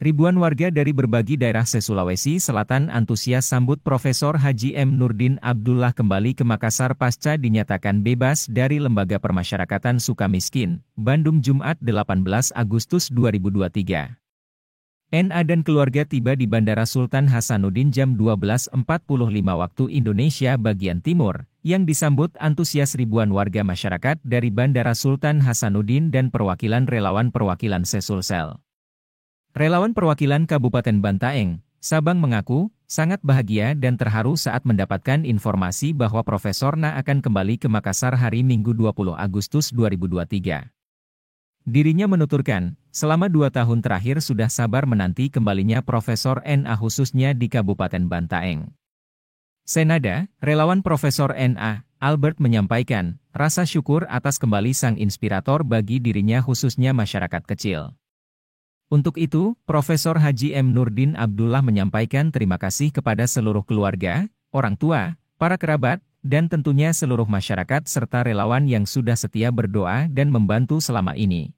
Ribuan warga dari berbagai daerah se-Sulawesi Selatan antusias sambut Profesor Haji M. Nurdin Abdullah kembali ke Makassar pasca dinyatakan bebas dari Lembaga Permasyarakatan Sukamiskin, Bandung Jumat 18 Agustus 2023. NA dan keluarga tiba di Bandara Sultan Hasanuddin jam 12.45 waktu Indonesia bagian Timur, yang disambut antusias ribuan warga masyarakat dari Bandara Sultan Hasanuddin dan perwakilan relawan perwakilan se-Sulsel. Relawan perwakilan Kabupaten Bantaeng, Sabang mengaku, sangat bahagia dan terharu saat mendapatkan informasi bahwa Profesor Na akan kembali ke Makassar hari Minggu 20 Agustus 2023. Dirinya menuturkan, selama 2 tahun terakhir sudah sabar menanti kembalinya Profesor NA khususnya di Kabupaten Bantaeng. Senada, relawan Profesor NA, Albert menyampaikan, rasa syukur atas kembali sang inspirator bagi dirinya khususnya masyarakat kecil. Untuk itu, Profesor Haji M. Nurdin Abdullah menyampaikan terima kasih kepada seluruh keluarga, orang tua, para kerabat, dan tentunya seluruh masyarakat serta relawan yang sudah setia berdoa dan membantu selama ini.